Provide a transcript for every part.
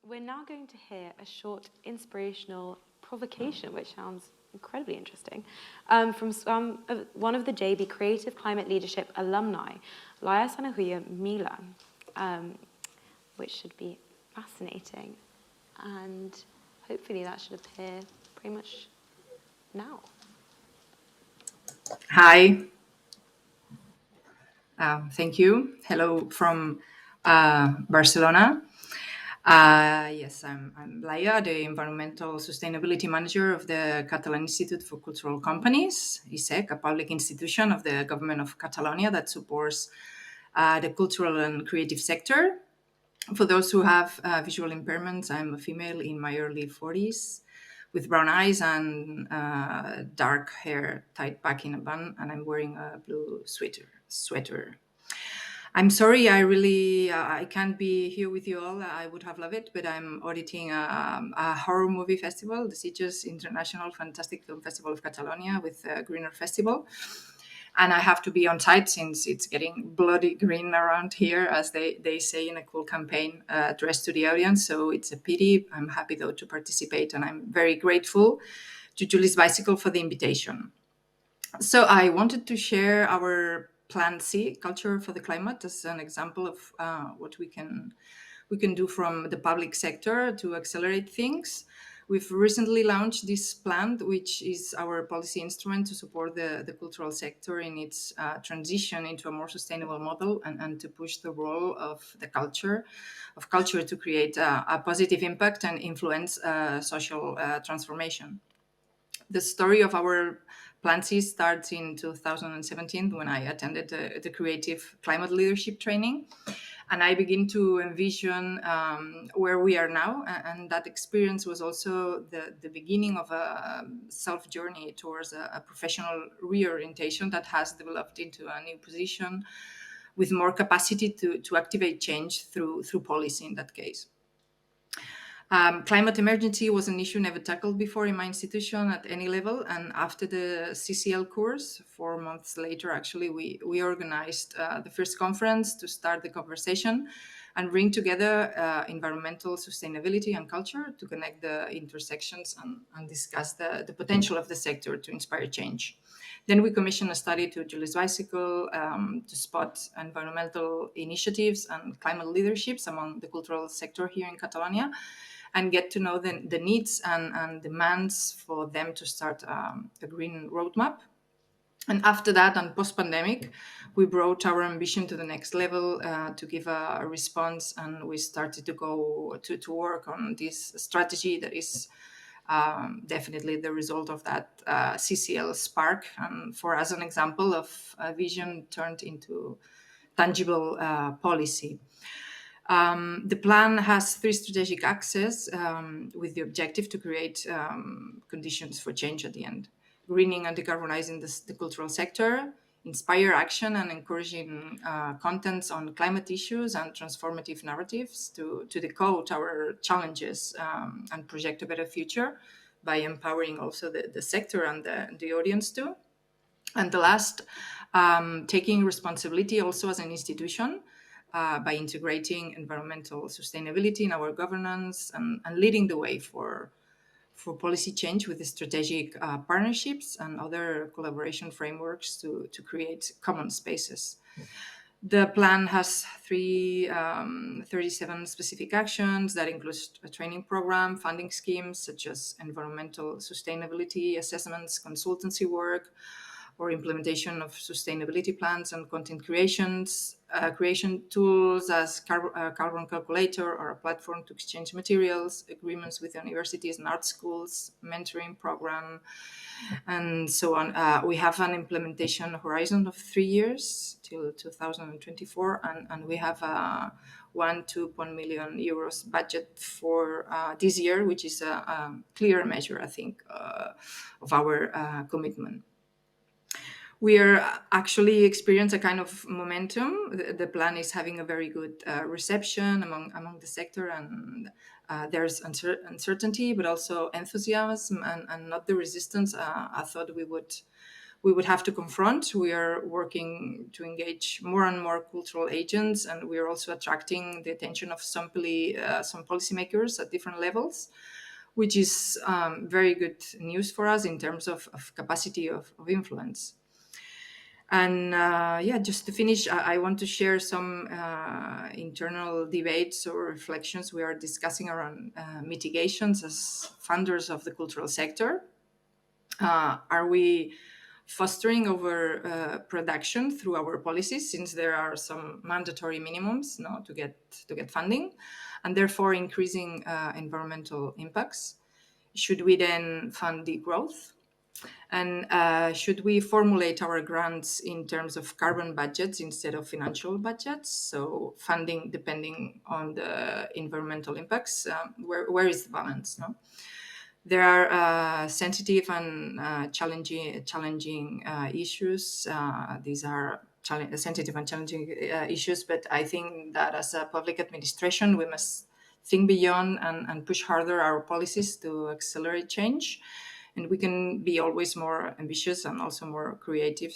We're now going to hear a short inspirational provocation, which sounds incredibly interesting, from one of the JB Creative Climate Leadership alumni, Laia Sanahuja Mila, which should be fascinating. And hopefully that should appear pretty much now. Hi. Thank you. Hello from Barcelona. Yes, I'm Laia, the Environmental Sustainability Manager of the Catalan Institute for Cultural Companies, ISEC, a public institution of the government of Catalonia that supports the cultural and creative sector. For those who have visual impairments, I'm a female in my early 40s with brown eyes and dark hair tied back in a bun, and I'm wearing a blue sweater. I'm sorry, I can't be here with you all. I would have loved it, but I'm auditing a horror movie festival, the Sitges International Fantastic Film Festival of Catalonia with Greener Festival. And I have to be on site since it's getting bloody green around here, as they say in a cool campaign addressed to the audience. So it's a pity. I'm happy, though, to participate, and I'm very grateful to Julie's Bicycle for the invitation. So I wanted to share our Plan C, Culture for the Climate, as an example of what we can do from the public sector to accelerate things. We've recently launched this plan, which is our policy instrument to support the cultural sector in its transition into a more sustainable model and to push the role of culture to create a positive impact and influence social transformation. The story of our Plan C starts in 2017 when I attended the Creative Climate Leadership Training. And I begin to envision where we are now. And that experience was also the beginning of a self journey towards a professional reorientation that has developed into a new position with more capacity to activate change through policy in that case. Climate emergency was an issue never tackled before in my institution at any level. And after the CCL course, 4 months later, actually, we organized the first conference to start the conversation and bring together environmental sustainability and culture to connect the intersections and discuss the potential of the sector to inspire change. Then we commissioned a study to Julie's Bicycle to spot environmental initiatives and climate leaderships among the cultural sector here in Catalonia, and get to know the needs and demands for them to start a green roadmap. And after that, and post-pandemic, we brought our ambition to the next level to give a response, and we started to go to work on this strategy that is definitely the result of that CCL spark, and for us an example of a vision turned into tangible policy. The plan has 3 strategic axes with the objective to create conditions for change at the end. Greening and decarbonizing the cultural sector, inspire action and encouraging contents on climate issues and transformative narratives to decode our challenges and project a better future by empowering also the sector and the audience too. And the last, taking responsibility also as an institution by integrating environmental sustainability in our governance and leading the way for policy change with the strategic partnerships and other collaboration frameworks to create common spaces. The plan has 37 specific actions that includes a training program, funding schemes such as environmental sustainability assessments, consultancy work, or implementation of sustainability plans and content creation tools as carbon calculator or a platform to exchange materials, agreements with universities and art schools, mentoring program, and so on. We have an implementation horizon of 3 years till 2024, and we have a 1.2 million euros budget for this year, which is a clear measure, I think, of our commitment. We are actually experience a kind of momentum. The plan is having a very good reception among the sector, and there's uncertainty, but also enthusiasm and not the resistance I thought we would we would have to confront. We are working to engage more and more cultural agents, and we are also attracting the attention of some policymakers at different levels, which is very good news for us in terms of capacity of influence. And yeah, just to finish, I want to share some internal debates or reflections we are discussing around mitigations as funders of the cultural sector. Are we fostering over production through our policies, since there are some mandatory minimums to get funding, and therefore increasing environmental impacts? Should we then fund the growth? And should we formulate our grants in terms of carbon budgets instead of financial budgets? So funding depending on the environmental impacts. Where is the balance? No? There are sensitive and challenging issues. These are sensitive and challenging issues, but I think that as a public administration, we must think beyond and push harder our policies to accelerate change. And we can be always more ambitious and also more creative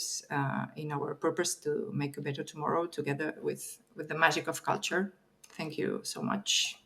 in our purpose to make a better tomorrow together with the magic of culture. Thank you so much.